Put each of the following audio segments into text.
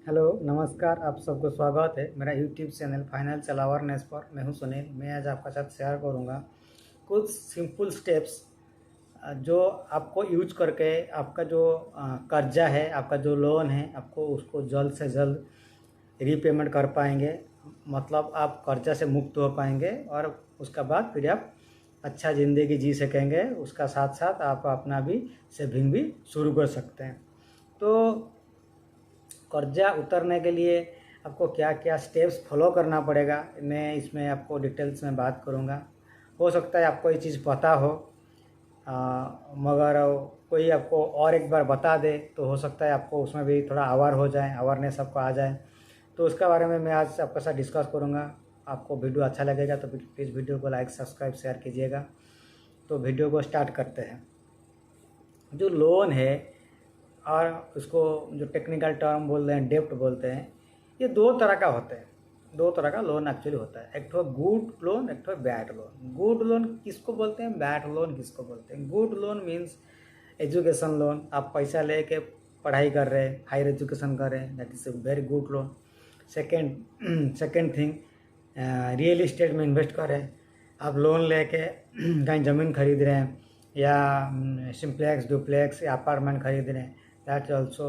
Hello नमस्कार, आप सबको स्वागत है मेरा यूट्यूब चैनल फाइनेंशियल अवेयरनेस पर। मैं हूं सुनील। मैं आज आपका साथ शेयर करूंगा कुछ सिंपल स्टेप्स जो आपको यूज करके आपका जो कर्जा है, आपका जो लोन है, आपको उसको जल्द से जल्द रीपेमेंट कर पाएंगे। मतलब आप कर्जा से मुक्त हो पाएंगे और उसका बाद फिर आप अच्छा ज़िंदगी जी सकेंगे। उसका साथ साथ आप अपना भी सेविंग भी शुरू कर सकते हैं। तो कर्जा उतरने के लिए आपको क्या क्या स्टेप्स फॉलो करना पड़ेगा, मैं इसमें आपको डिटेल्स में बात करूँगा। हो सकता है आपको ये चीज़ पता हो, मगर कोई आपको और एक बार बता दे तो हो सकता है आपको उसमें भी थोड़ा अवेयर हो जाए, अवेयरनेस आपको आ जाए। तो उसके बारे में मैं आज आपके साथ डिस्कस करूँगा। आपको वीडियो अच्छा लगेगा तो प्लीज़ वीडियो को लाइक सब्सक्राइब शेयर कीजिएगा। तो वीडियो को स्टार्ट करते हैं। जो लोन है और उसको जो टेक्निकल टर्म बोलते हैं डेब्ट बोलते हैं, ये दो तरह का होता है। दो तरह का लोन एक्चुअली होता है, एक तो गुड लोन, एक तो बैड लोन। गुड लोन किसको बोलते हैं, बैड लोन किसको बोलते हैं? Good loan means education loan. आप पैसा लेके पढ़ाई कर रहे हैं, हायर एजुकेशन कर रहे हैं, that is a very good loan. Second thing, real estate में इन्वेस्ट कर रहे हैं। आप लोन लेके कहीं ज़मीन खरीद रहे हैं या सिम्प्लेक्स डुप्लेक्स या अपार्टमेंट खरीद रहे हैं, दैट्स ऑल्सो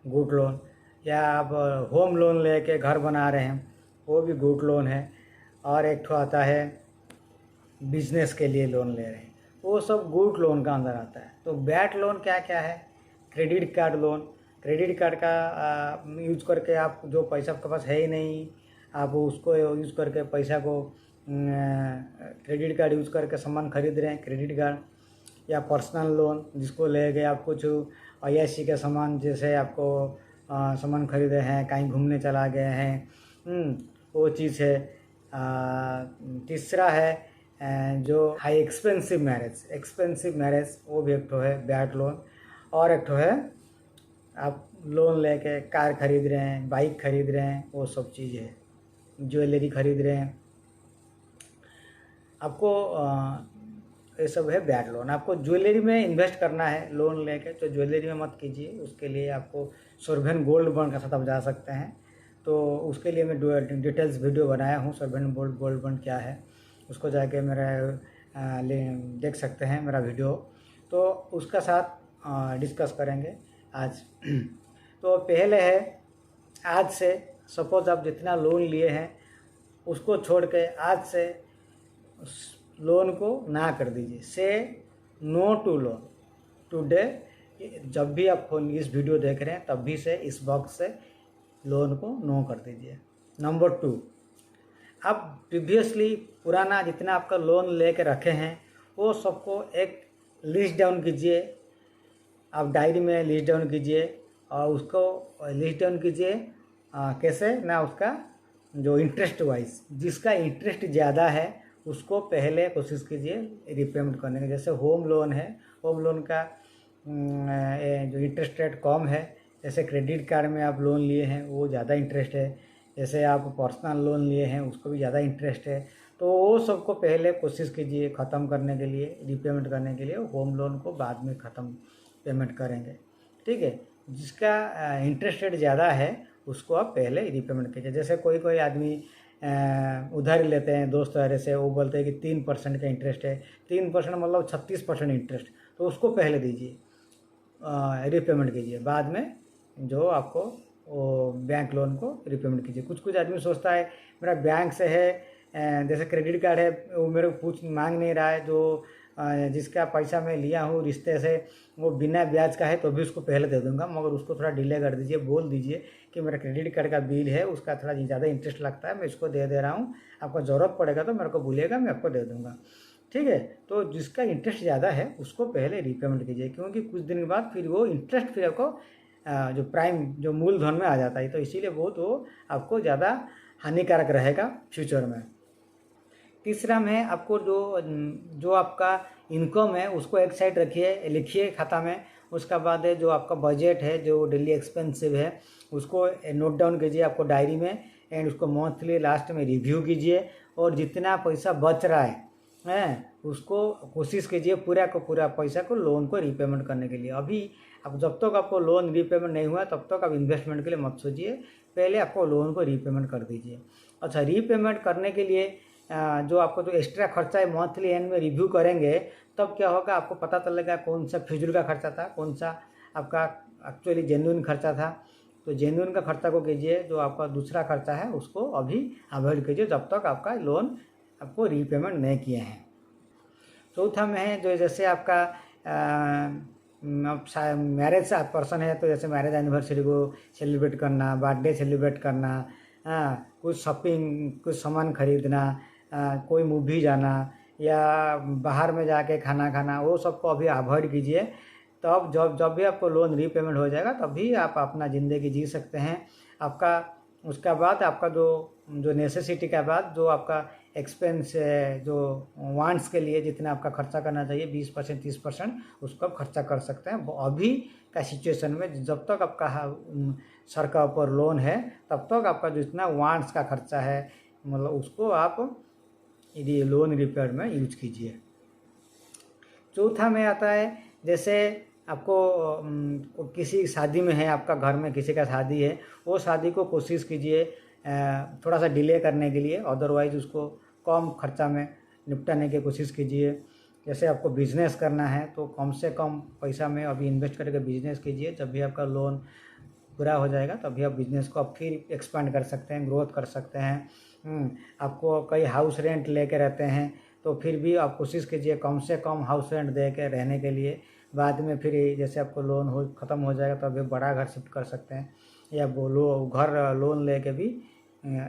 गुड लोन। या आप होम लोन लेके घर बना रहे हैं, वो भी गुड लोन है। और एक तो आता है बिजनेस के लिए लोन ले रहे हैं, वो सब गुड लोन का अंदर आता है। तो बैड लोन क्या क्या है? Credit card loan. Credit card का यूज करके आप जो पैसा आपके पास है ही नहीं, आप उसको यूज करके पैसा को क्रेडिट कार्ड यूज करके सामान खरीद रहे हैं, क्रेडिट कार्ड। या पर्सनल लोन जिसको ले गए आप कुछ अय्याशी के सामान, जैसे आपको सामान खरीदे हैं, कहीं घूमने चला गए हैं, वो चीज़ है। तीसरा है जो हाई एक्सपेंसिव मैरिज, वो भी एक तो है बैड लोन। और एक तो है आप लोन लेके कार खरीद रहे हैं, बाइक खरीद रहे हैं, वो सब चीज़ है। ज्वेलरी खरीद रहे हैं, आपको ये सब है बैड लोन। आपको ज्वेलरी में इन्वेस्ट करना है लोन लेके, तो ज्वेलरी में मत कीजिए। उसके लिए आपको सोवरेन गोल्ड बॉन्ड के साथ आप जा सकते हैं। तो उसके लिए मैं डिटेल्स वीडियो बनाया हूँ, सोवरेन गोल्ड बॉन्ड क्या है, उसको जाके मेरा देख सकते हैं मेरा वीडियो। तो उसका साथ डिस्कस करेंगे आज। तो पहले है, आज से सपोज आप जितना लोन लिए हैं उसको छोड़ के आज से लोन को ना कर दीजिए। से नो टू लोन टुडे। जब भी आप इस वीडियो देख रहे हैं तब भी से इस बॉक्स से लोन को नो कर दीजिए। नंबर 2, आप प्रीवियसली पुराना जितना आपका लोन लेके रखे हैं वो सबको एक लिस्ट डाउन कीजिए। आप डायरी में लिस्ट डाउन कीजिए और उसको लिस्ट डाउन कीजिए कैसे ना, उसका जो इंटरेस्ट वाइज, जिसका इंटरेस्ट ज़्यादा है उसको पहले कोशिश कीजिए रिपेमेंट करने की। जैसे होम लोन है, होम लोन का जो इंटरेस्ट रेट कम है। जैसे क्रेडिट कार्ड में आप लोन लिए हैं वो ज़्यादा इंटरेस्ट है। जैसे आप पर्सनल लोन लिए हैं उसको भी ज़्यादा इंटरेस्ट है। तो वो सबको पहले कोशिश कीजिए ख़त्म करने के लिए, रिपेमेंट करने के लिए। होम लोन को बाद में ख़त्म पेमेंट करेंगे, ठीक है। जिसका इंटरेस्ट रेट ज़्यादा है उसको आप पहले रिपेमेंट कीजिए। जैसे कोई कोई आदमी उधार लेते हैं दोस्त वगैरह से, वो बोलते हैं कि 3% का इंटरेस्ट है। 3% मतलब 36% इंटरेस्ट, तो उसको पहले दीजिए, रिपेमेंट कीजिए। बाद में जो आपको वो बैंक लोन को रिपेमेंट कीजिए। कुछ कुछ आदमी सोचता है मेरा बैंक से है, जैसे क्रेडिट कार्ड है, वो मेरे को मांग नहीं रहा है, जो जिसका पैसा मैं लिया हूँ रिश्ते से वो बिना ब्याज का है तो भी उसको पहले दे दूंगा, मगर उसको थोड़ा डिले कर दीजिए। बोल दीजिए कि मेरा क्रेडिट कार्ड का बिल है, उसका थोड़ा ज़्यादा इंटरेस्ट लगता है, मैं इसको दे रहा हूँ, आपको ज़रूरत पड़ेगा तो मेरे को बोलिएगा, मैं आपको दे दूँगा, ठीक है। तो जिसका इंटरेस्ट ज़्यादा है उसको पहले रिपेमेंट कीजिए, क्योंकि कुछ दिन बाद फिर वो इंटरेस्ट फिर आपको जो प्राइम जो मूलधन में आ जाता है। तो इसीलिए बहुत वो आपको ज़्यादा हानिकारक रहेगा फ्यूचर में। तीसरा में आपको जो आपका इनकम है उसको एक साइड रखिए, लिखिए खाता में। उसका बाद है जो आपका बजट है, जो डेली एक्सपेंसिव है, उसको नोट डाउन कीजिए आपको डायरी में। एंड उसको मंथली लास्ट में रिव्यू कीजिए। और जितना पैसा बच रहा है हैं उसको कोशिश कीजिए पूरा को पूरा पैसा को लोन को रीपेमेंट करने के लिए। अभी अब जब तक आपको लोन रीपेमेंट नहीं हुआ तब तक आप इन्वेस्टमेंट के लिए मत सोचिए, पहले आपको लोन को रीपेमेंट कर दीजिए। अच्छा, रीपेमेंट करने के लिए जो आपको जो एक्स्ट्रा खर्चा है मंथली एंड में रिव्यू करेंगे, तब क्या होगा आपको पता चलेगा कौन सा फिजूल का खर्चा था, कौन सा आपका एक्चुअली जेन्युइन खर्चा था। तो जेन्युइन का खर्चा को कीजिए, जो आपका दूसरा खर्चा है उसको अभी अवॉइड कीजिए जब तक आपका लोन आपको रीपेमेंट नहीं किए हैं। चौथा में है जो जैसे आपका मैरिज पर्सन है तो जैसे मैरिज एनिवर्सरी को सेलिब्रेट करना, बर्थडे सेलिब्रेट करना, कुछ शॉपिंग, कुछ सामान खरीदना, कोई मूवी जाना या बाहर में जाके खाना खाना, वो सबको अभी अवॉइड कीजिए। तब जब भी आपको लोन रीपेमेंट हो जाएगा तभी आप अपना ज़िंदगी जी सकते हैं। आपका उसके बाद आपका जो नेसेसिटी के बाद जो आपका एक्सपेंस है, जो वांट्स के लिए जितना आपका खर्चा करना चाहिए 20% 30% उसको आप खर्चा कर सकते हैं। अभी का सिचुएशन में जब तक आपका सर का ऊपर लोन है तब तक आपका जितना वांट्स का खर्चा है मतलब उसको आप यदि लोन रिपेमेंट में यूज कीजिए। चौथा में आता है जैसे आपको किसी शादी में है, आपका घर में किसी का शादी है, वो शादी को कोशिश कीजिए थोड़ा सा डिले करने के लिए, अदरवाइज उसको कम खर्चा में निपटाने की कोशिश कीजिए। जैसे आपको बिजनेस करना है तो कम से कम पैसा में अभी इन्वेस्ट करके बिजनेस कीजिए। जब भी आपका लोन पूरा हो जाएगा तभी आप बिजनेस को आप फिर एक्सपांड कर सकते हैं, ग्रोथ कर सकते हैं। आपको कई हाउस रेंट लेके रहते हैं तो फिर भी आप कोशिश कीजिए कम से कम हाउस रेंट दे के रहने के लिए। बाद में फिर जैसे आपको लोन ख़त्म हो जाएगा तो अभी बड़ा घर शिफ्ट कर सकते हैं, या घर लोन लेके भी,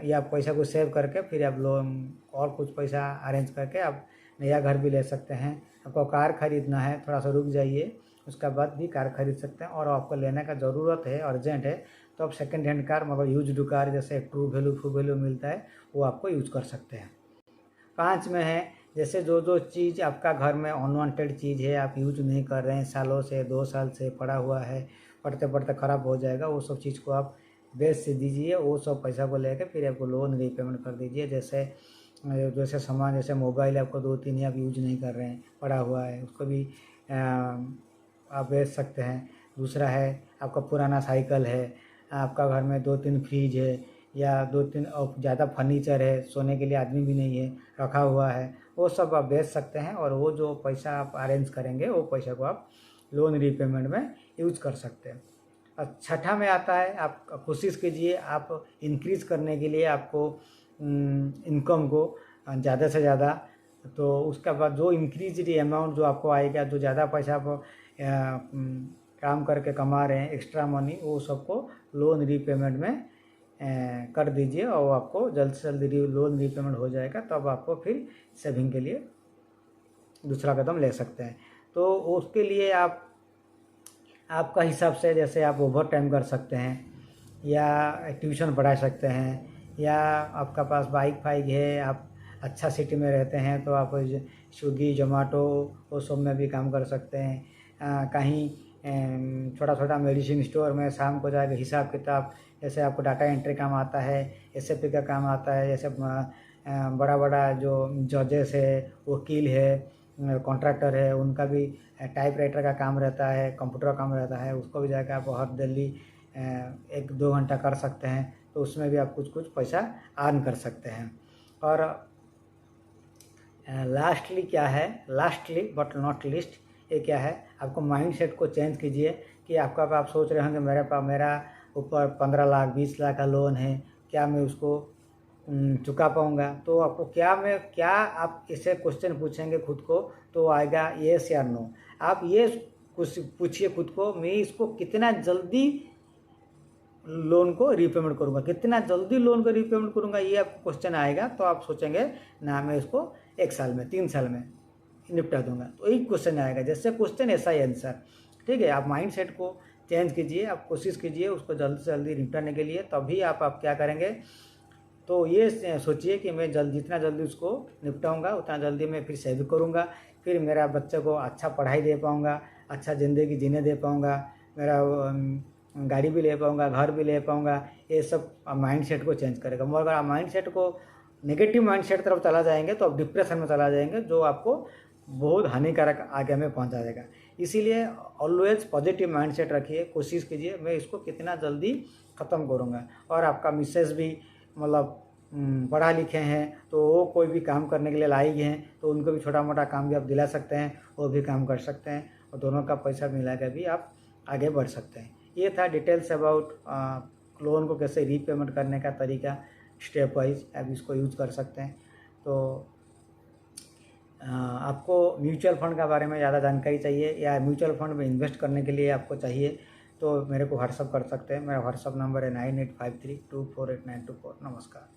या पैसा को सेव करके फिर आप लोन और कुछ पैसा अरेंज करके आप नया घर भी ले सकते हैं। आपको कार खरीदना है, थोड़ा सा रुक जाइए, उसके बाद भी कार खरीद सकते हैं। और आपको लेने का ज़रूरत है, अर्जेंट है, तो आप सेकंड हैंड कार मगर यूज्ड कार जैसे ट्रू वैल्यू मिलता है वो आपको यूज कर सकते हैं। 5 में है जैसे जो चीज़ आपका घर में अनवांटेड चीज़ है, आप यूज नहीं कर रहे हैं, सालों से 2 साल से पड़ा हुआ है, पढ़ते पढ़ते ख़राब हो जाएगा, वो सब चीज़ को आप बेच से दीजिए, वो सब पैसा को लेकर फिर आपको लोन रीपेमेंट कर दीजिए। जैसे सामान, जैसे मोबाइल आपको 2-3 आप यूज नहीं कर रहे हैं, पड़ा हुआ है, उसको भी आप बेच सकते हैं। दूसरा है आपका पुराना साइकिल है, आपका घर में 2-3 फ्रिज है या 2-3 और ज़्यादा फर्नीचर है, सोने के लिए आदमी भी नहीं है, रखा हुआ है, वो सब आप बेच सकते हैं। और वो जो पैसा आप अरेंज करेंगे वो पैसा को आप लोन रीपेमेंट में यूज कर सकते हैं। और छठा में आता है आप कोशिश कीजिए आप इंक्रीज करने के लिए आपको इनकम को ज़्यादा से ज़्यादा। तो उसके बाद जो इंक्रीज अमाउंट जो आपको आएगा, जो ज़्यादा पैसा आप काम करके कमा रहे हैं, एक्स्ट्रा मनी, वो सबको लोन रीपेमेंट में कर दीजिए और आपको जल्द से जल्द लोन रीपेमेंट हो जाएगा। तब आपको फिर सेविंग के लिए दूसरा कदम ले सकते हैं। तो उसके लिए आपका हिसाब से जैसे आप ओवर टाइम कर सकते हैं या ट्यूशन पढ़ा सकते हैं, या आपका पास बाइक फाइक है, आप अच्छा सिटी में रहते हैं तो आप स्विगी जोमेटो वो सब में भी काम कर सकते हैं। कहीं छोटा मेडिसिन स्टोर में शाम को जाकर हिसाब किताब, जैसे आपको डाटा एंट्री काम आता है, SAP का काम आता है, जैसे बड़ा जो जजेस है, वकील है, कॉन्ट्रैक्टर है, उनका भी टाइपराइटर का काम रहता है, कंप्यूटर का काम रहता है, उसको भी जाकर आप बहुत जल्दी 1-2 घंटा कर सकते हैं। तो उसमें भी आप कुछ पैसा अर्न कर सकते हैं। और लास्टली बट नॉट लिस्ट, ये क्या है, आपको माइंडसेट को चेंज कीजिए कि आप सोच रहे होंगे मेरा ऊपर 15 लाख 20 लाख का लोन है, क्या मैं उसको चुका पाऊँगा। तो आपको क्या आप इसे क्वेश्चन पूछेंगे खुद को तो आएगा येस या नो। आप ये कुछ पूछिए खुद को, मैं इसको कितना जल्दी लोन को रीपेमेंट करूँगा, कितना जल्दी लोन को रीपेमेंट करूँगा, ये आपको क्वेश्चन आएगा। तो आप सोचेंगे ना मैं इसको 1 साल में 3 साल में निपटा दूंगा, तो एक क्वेश्चन आएगा, जैसे क्वेश्चन ऐसा ही आंसर। ठीक है, आप माइंडसेट को चेंज कीजिए, आप कोशिश कीजिए उसको जल्दी से जल्दी निपटाने के लिए। तभी आप क्या करेंगे, तो ये सोचिए कि मैं जितना जल्दी उसको निपटाऊंगा उतना जल्दी मैं फिर सेव करूंगा, फिर मेरा बच्चे को अच्छा पढ़ाई दे पाऊंगा, अच्छा ज़िंदगी जीने दे पाऊंगा, मेरा गाड़ी भी ले पाऊंगा, घर भी ले पाऊंगा। ये सब माइंडसेट को चेंज करेगा। मगर आप माइंडसेट को नेगेटिव माइंडसेट तरफ चला जाएंगे तो आप डिप्रेशन में चला जाएंगे, जो आपको बहुत हानिकारक आगे हमें पहुंचा देगा। इसीलिए ऑलवेज पॉजिटिव माइंडसेट रखिए, कोशिश कीजिए मैं इसको कितना जल्दी ख़त्म करूंगा। और आपका मिसेस भी मतलब पढ़ा लिखे हैं तो वो कोई भी काम करने के लिए लायक हैं, तो उनको भी छोटा मोटा काम भी आप दिला सकते हैं, वो भी काम कर सकते हैं और दोनों का पैसा मिला के भी आप आगे बढ़ सकते हैं। ये था डिटेल्स अबाउट लोन को कैसे रीपेमेंट करने का तरीका, स्टेप वाइज आप इसको यूज़ कर सकते हैं। तो आपको म्यूचुअल फंड के बारे में ज़्यादा जानकारी चाहिए या म्यूचुअल फंड में इन्वेस्ट करने के लिए आपको चाहिए तो मेरे को व्हाट्सअप कर सकते हैं। मेरा व्हाट्सअप नंबर है 9853248924। नमस्कार।